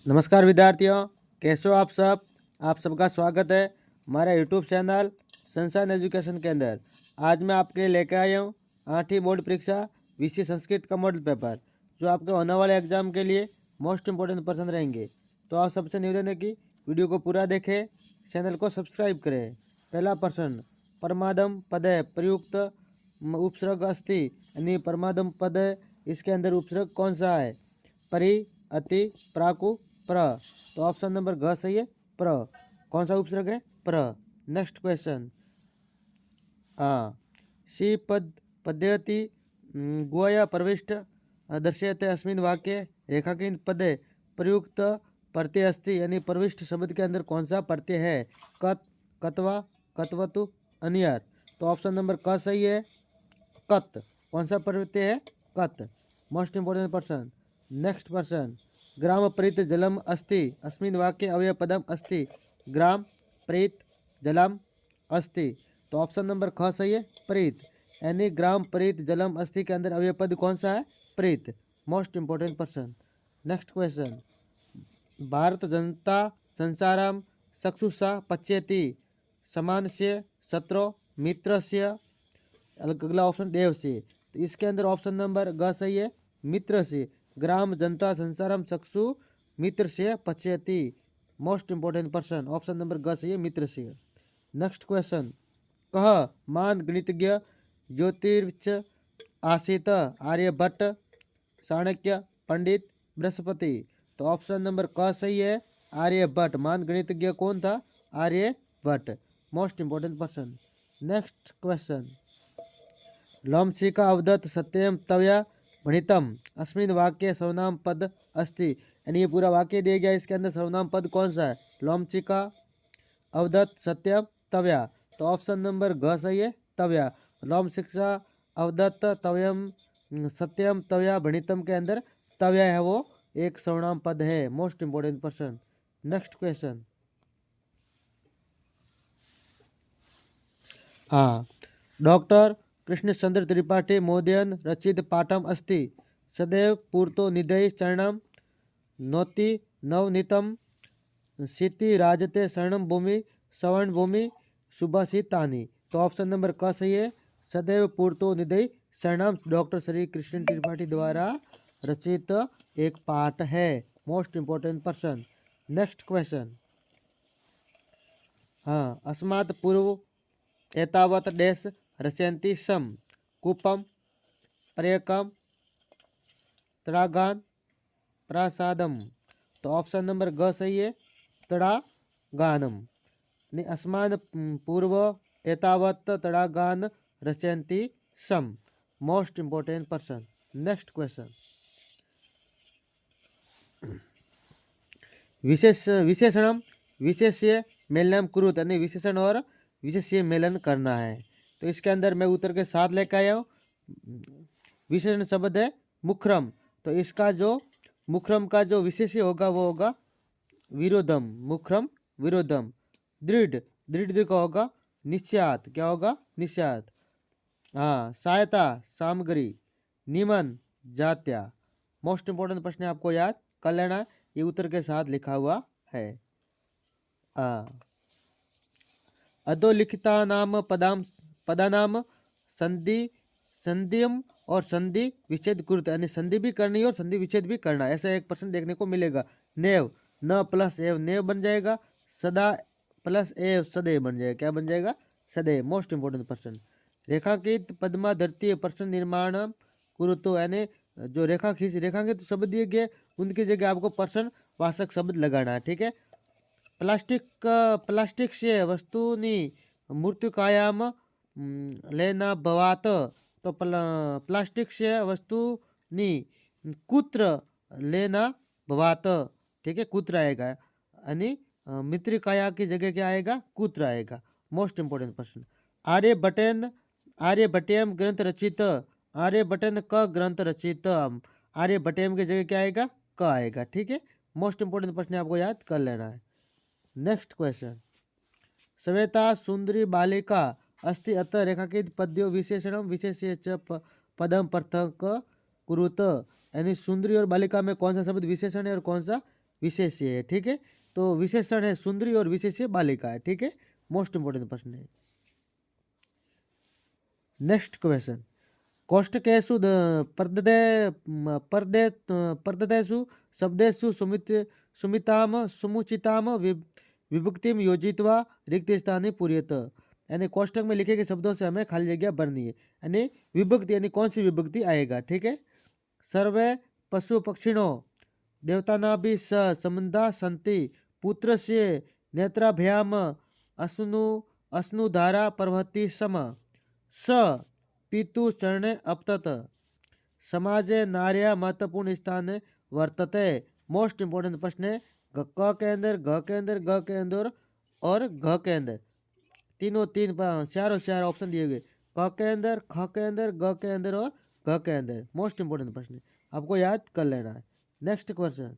नमस्कार विद्यार्थियों, कैसे हो आप सब। आप सबका स्वागत है हमारे यूट्यूब चैनल संसार एजुकेशन के अंदर। आज मैं आपके लिए लेकर आया हूँ 8वीं बोर्ड परीक्षा विषय संस्कृत का मॉडल पेपर, जो आपके होने वाले एग्जाम के लिए मोस्ट इंपॉर्टेंट प्रश्न रहेंगे। तो आप सबसे निवेदन है कि वीडियो को पूरा देखें, चैनल को सब्सक्राइब करें। पहला प्रश्न, परमादम पदे प्रयुक्त उपसर्ग अस्ति, यानी परमादम पद, इसके अंदर उपसर्ग कौन सा है? परि, अति, प्राकु, प्र। तो ऑप्शन नंबर घ सही है, प्र। कौन सा उपसर्ग है? प्र। नेक्स्ट क्वेश्चन, हाँ, सी पद पद्यति गोया प्रविष्ट दर्शयते अस्मिन् वाक्ये रेखांकित पदे प्रयुक्त प्रत्यय अस्ति, यानी प्रविष्ट शब्द के अंदर कौन सा प्रत्यय है? कत, कतवा, कतवतु, अनियर। तो ऑप्शन नंबर क सही है, कत। कौन सा प्रत्यय है? कत। Most important person. Next person, ग्राम प्रीत जलम अस्ति अस्मिन् वाक्ये अवयव पदम अस्ति। ग्राम प्रीत जलम अस्ति। तो ऑप्शन नंबर ख सही है, प्रीत। यानी ग्राम प्रीत जलम अस्ति के अंदर अवयव पद कौन सा है? प्रीत। Most important person. Next question, भारत जनता संसारम चक्षुषा पश्यति समानस्य शत्रु मित्रस्य। अगला ऑप्शन देव से। तो इसके अंदर ऑप्शन नंबर ग सही है, मित्र से। ग्राम जनता संसारम चक्षु मित्र से पश्यति। Most important person. Option number ग सही है, मित्र से। नेक्स्ट क्वेश्चन, कह मान गणितज्ञ ज्योतिर्च आसीत आर्यभट्ट चाणक्य पंडित बृहस्पति। तो ऑप्शन नंबर क सही है, आर्यभट्ट। मान गणितज्ञ कौन था? Aryabhata. Most important person. Next question, लोमशिका अवदत् सत्यम तवया भणितम अस्मिन् वाक्ये सर्वनाम पद अस्ति। यानी ये पूरा वाक्य दिया गया, इसके अंदर सर्वनाम पद कौन सा है? लोमशिका अवदत् सत्यम तवया। तो ऑप्शन नंबर घ सही है, तवया। लोमशिका अवदत्त तवयम सत्यम तवया भणितम के अंदर तवया है, वो एक सर्वनाम पद है। Most important person. Next question, हाँ, डॉक्टर कृष्णचंद्र त्रिपाठी महोदयन रचित पाठम अस्ति सदैव पूर्तो निधय चरणम नोति नवनीतम सीति राजते शरणम भूमि सवर्ण भूमि सुभाषितानि। तो ऑप्शन नंबर क सही है, सदैव पूर्तो निधय शरणम डॉक्टर श्री कृष्ण त्रिपाठी द्वारा रचित एक पाठ है। Most important person. Next question, हाँ, अस्मात् पूर्व एतावत् डैश रचयन्ति सम कूपम पर्यकम तड़ागान प्रासादम। तो ऑप्शन नंबर ग सही है, तड़ागानम। अस्मान् पूर्व एतावत् तड़ागान रचयन्ति सम। Most important person. Next question, विशेषणम विशेष्य मेलनम कुरुत, यानी विशेषण और विशेष्य मेलन करना है। तो इसके अंदर मैं उत्तर के साथ लेकर आया हूँ। विशेषण शब्द है मुखरम, तो इसका जो मुखरम का जो विशेष्य होगा वो होगा विरोधम। मुखरम विरोधम। दृढ़, दृढ़ का होगा निश्चयात। क्या होगा? निश्चयात। हाँ, सहायता सामग्री। निमन जात्या। मोस्ट इंपोर्टेंट प्रश्न आपको याद कर लेना, ये उत्तर के साथ लिखा हुआ है। हाँ, अधोलिखिता नाम पदानाम संधि संधिम और संधि विच्छेद कुरुत, यानी संधि भी करनी है और संधि विच्छेद भी करना है। ऐसा एक प्रश्न देखने को मिलेगा। नेव, न प्लस एव नेव बन जाएगा। सदा प्लस एव सदैव बन जाएगा। क्या बन जाएगा? सदैव। मोस्ट इंपोर्टेंट प्रश्न। रेखांकित पद्मा धरती प्रश्न निर्माण कुरुतो, यानी जो रेखांकित शब्द दिए गए उनकी जगह आपको प्रश्न वाचक शब्द लगाना है। ठीक है। प्लास्टिक से वस्तुनि मृत्युकायाम लेना भवात। तो प्लास्टिक से वस्तुनि कुत्र लेना भवात। ठीक है, कुत्र आएगा, यानी मृत्युकाया की जगह क्या आएगा? कुत्र आएगा। मोस्ट इंपोर्टेंट क्वेश्चन, आर्यभट्टयम ग्रंथ रचित। आर्यभट्टन का ग्रंथ रचित। आर्यभट्टयम की जगह क्या आएगा? क आएगा। ठीक है, मोस्ट इंपोर्टेंट प्रश्न आपको याद कर लेना है। नेक्स्ट क्वेश्चन, श्वेता सुंदरी बालिका अस्ति अतः रेखांकित पद्यो विशेषणम विशेष्य च पदम पृथक कुरुत, यानी सुंदरी और बालिका में कौन सा शब्द विशेषण है और कौन सा विशेष्य है, ठीक है। तो विशेषण है सुंदरी और विशेष्य बालिका है, ठीक है। मोस्ट इंपोर्टेंट प्रश्न है। नेक्स्ट क्वेश्चन, कोष्टकेषु पर्ददे पर्दे पर्ददेषु शब्देषु सुमिताम समुचिताम विभक्तिम योजित्वा रिक्त स्थाने पूर्यत। यानी कोष्टक में लिखे गए शब्दों से हमें खाली जगह भरनी है। यानी विभक्ति यानी कौन सी विभक्ति आएगा, ठीक है। सर्वे पशु पक्षिणो देवतानाभि स संबंधा सन्ति पुत्रस्य नेत्राभ्याम अश्नु अश्नुधारा प्रवहति सम स पितु चरणे अपतत समाजे नार्या महत्वपूर्ण स्थान वर्तते। मोस्ट इंपोर्टेंट प्रश्न है। क के अंदर, घ के अंदर, ग के अंदर और घ के अंदर, तीनों तीन चार ऑप्शन दिए गए। क के अंदर, ख के अंदर, ग के अंदर और घ के अंदर। मोस्ट इंपोर्टेंट प्रश्न है, आपको याद कर लेना है। नेक्स्ट क्वेश्चन,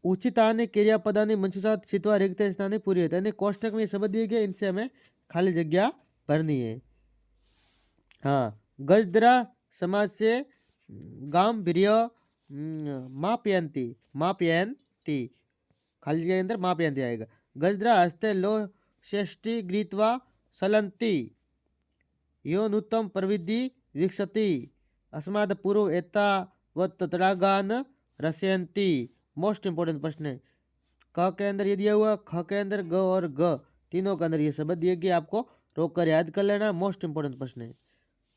उचितानि क्रियापदानि मंशुषात छित्वा रिक्त स्थाने पूरी होते। यानी कोष्टक में शब्द दिए गए, इनसे हमें खाली जगह भरनी है। हाँ, गजद्रा समाज से गांभीर्य मापयंती मापयंती, खाली जगह के अंदर मापयंती आएगा। गजद्रा हस्ते लो श्रेष्ठी गृहीत्वा सलंती यो नूतम प्रविधि विकसति अस्माद पूर्व एतावत् तड़ागान रसयंती। मोस्ट इंपोर्टेंट प्रश्न है। क के अंदर ये दिया हुआ, ख के अंदर ग और ग, तीनों के अंदर ये शब्द दिए गए, आपको रोक कर याद कर लेना। मोस्ट इंपोर्टेंट प्रश्न है।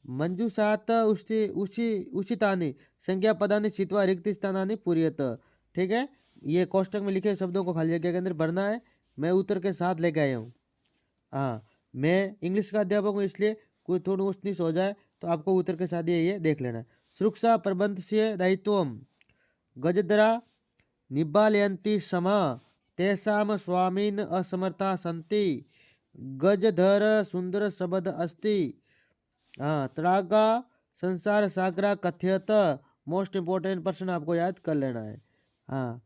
मंजूषात उचितानि संज्ञा पदानि छित्वा रिक्त स्थानानि पूर्यत, ठीक है। ये कोष्टक में लिखे शब्दों को खाली जगह के अंदर भरना है। मैं उत्तर के साथ लेके आया हूँ। हाँ, मैं इंग्लिश का अध्यापक हूँ, इसलिए कोई थोड़ा ऊंच नीच हो जाए तो आपको उत्तर के साथ ये देख लेना। सुरक्षा प्रबंध से दायित्वम गजद्रा निबालयन्ति समा तेषां स्वामीन असमर्था सन्ति गजधर सुंदर शब्द अस्ति। हाँ, तड़ागा संसार सागरा कथ्यत। मोस्ट इंपोर्टेंट प्रश्न आपको याद कर लेना है। हाँ,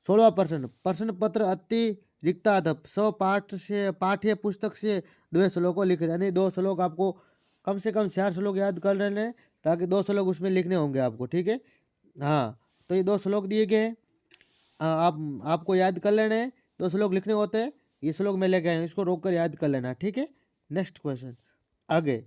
16वां प्रश्न, प्रश्न पत्र अति रिक्ताद स्व पाठ से पाठ्य पुस्तक से 2 श्लोकों लिखे। यानी 2 श्लोक आपको कम से कम 4 श्लोक याद कर लेने हैं, ताकि 2 श्लोक उसमें लिखने होंगे आपको, ठीक है। हाँ, तो ये 2 श्लोक दिए गए हैं, आपको याद कर लेने हैं। 2 श्लोक लिखने होते हैं, ये श्लोक मैं लेके आया हूँ, इसको रोक कर याद कर लेना, ठीक है। नेक्स्ट क्वेश्चन, आगे,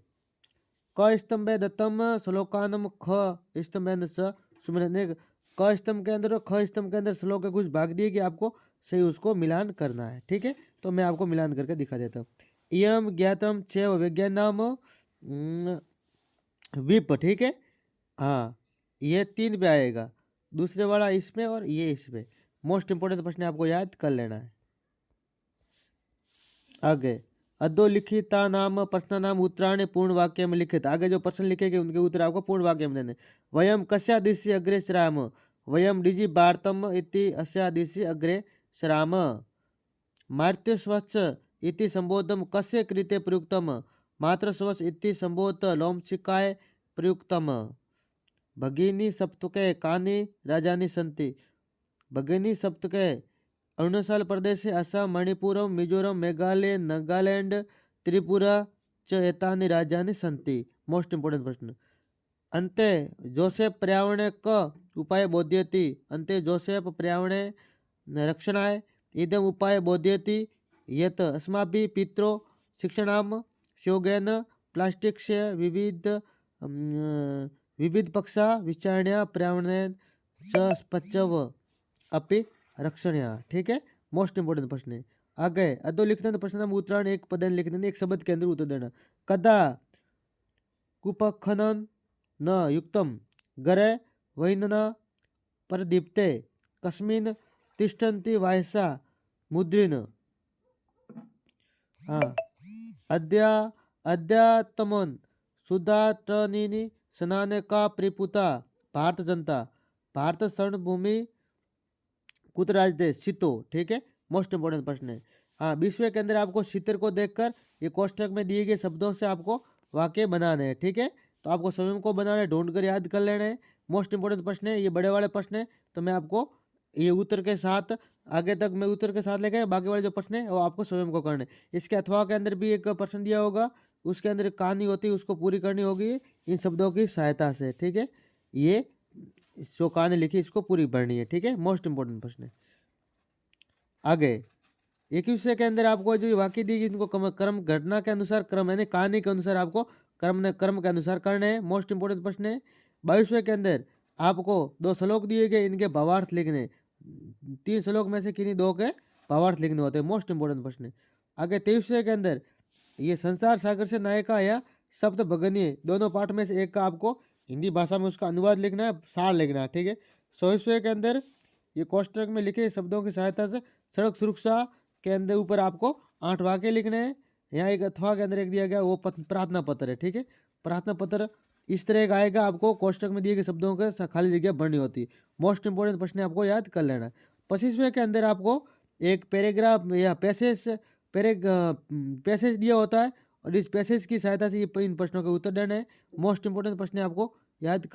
क स्तंभे दत्तम श्लोकानम ख स्तंभेन स सुमिरन। क स्तंभ के अंदर और ख स्तंभ के अंदर श्लोक के कुछ भाग दिए कि आपको सही उसको मिलान करना है, ठीक है। तो मैं आपको मिलान करके दिखा देता हूँ। इयम ज्ञातम चैव विज्ञानम विप, ठीक है। हाँ, ये 3 पे आएगा, दूसरे वाला इसमें और ये इसमें। मोस्ट इंपोर्टेंट प्रश्न आपको याद कर लेना है। आगे, अधोलिखिता नाम प्रश्न नाम उत्तराणी पूर्ण वाक्य में लिखित। आगे जो प्रश्न लिखेंगे उनके उत्तर आपको पूर्ण वाक्य में देने। वयम कस्या दिशि अग्रे श्राम वयम डिजि वार्तम इति अस्या दिशि अग्रे श्राम। मार्त्य स्वच्छ इति संबोधम कस्य कृते प्रयुक्तम मात्र स्वच्छ इति संबोध लोमचिकाय प्रयुक्तम। भगिनी सप्तके कानि राजानि सन्ति। भगिनी सप्तके अरुणाचल प्रदेश, असम, मणिपुर, मिजोरम, मेघालय, नागालैंड, त्रिपुरा च एतानि राज्यानि सन्ति। मोस्ट इंपोर्टेंट प्रश्न। अन्ते जोसेफ पर्यावरणे क उपाय बोध्यति। अन्ते जोसेफ पर्यावरणे रक्षणाय इदम उपाय बोध्यति यत् अस्माभिः पितरो शिक्षणाम स्योगेन प्लास्टिक से विविध पक्षा विचारणीय पर्यावरण च पच्चव अपि रक्षणीय, ठीक है। मोस्ट इंपोर्टेंट प्रश्न है। आगे, अधो लिखना प्रश्न नाम उत्तरायण एक पद लिखने, एक शब्द के अंदर उत्तर देना। कदा कुपखनन न युक्तम गरे वैनना प्रदीप्ते कस्मिन् तिष्ठन्ति वायसा मुद्रिन। हाँ, अद्यातमन सुधाटनिनी स्नाने का प्रिपुता भारत जनता भारत स्वर्ण भूमि कुत राज देश सीतो, ठीक है। मोस्ट इंपोर्टेंट प्रश्न है। हाँ, 20वें के अंदर आपको सीतर को देखकर ये कोष्टक में दिए गए शब्दों से आपको वाक्य बनाने हैं, ठीक है। तो आपको स्वयं को बनाना है, ढूंढ कर याद कर लेना है। मोस्ट इंपोर्टेंट प्रश्न है, ये बड़े वाले प्रश्न है, तो मैं आपको ये उत्तर के साथ आगे तक मैं उत्तर के साथ लेके बाकी वाले जो प्रश्न है वो आपको स्वयं को करने। इसके अथवा के अंदर भी एक प्रश्न दिया होगा, उसके अंदर कहानी होती है, उसको पूरी करनी होगी इन शब्दों की सहायता से, ठीक है। ये जो कहानी लिखी इसको पूरी पढ़नी है, ठीक है। मोस्ट इंपॉर्टेंट प्रश्न है। आगे 21वें के अंदर आपको जो वाक्य दी गई इनको क्रम घटना के अनुसार क्रम यानी कहानी के अनुसार आपको क्रम के अनुसार करने हैं। मोस्ट इंपोर्टेंट प्रश्न है। 22वें के अंदर आपको 2 श्लोक दिए गए, इनके भावार्थ लिखने। 3 श्लोक में से किन्हीं 2 के भावार्थ लिखने होते हैं। मोस्ट इंपोर्टेंट प्रश्न है। आगे 23वें के अंदर ये संसार सागर से नायिका या शब्द भगनीय दोनों पाठ में से एक का आपको हिंदी भाषा में उसका अनुवाद लिखना है, सार लिखना है, ठीक है। 24वें के अंदर ये कोष्टक में लिखे शब्दों की सहायता से सड़क सुरक्षा के अंदर ऊपर आपको 8 वाक्य लिखने हैं। यहाँ एक अथवा के अंदर एक दिया गया वो प्रार्थना पत्र है, ठीक है। प्रार्थना पत्र इस तरह का आएगा, आपको कोष्टक में दिए गए शब्दों के खाली जगह भरनी होती है। मोस्ट इंपोर्टेंट प्रश्न आपको याद कर लेना है। 25वें के अंदर आपको एक पैराग्राफ या पैसेज दिया होता है और इस पैसेज की सहायता से ये इन प्रश्नों के उत्तर देने हैं। मोस्ट इंपोर्टेंट प्रश्न आपको याद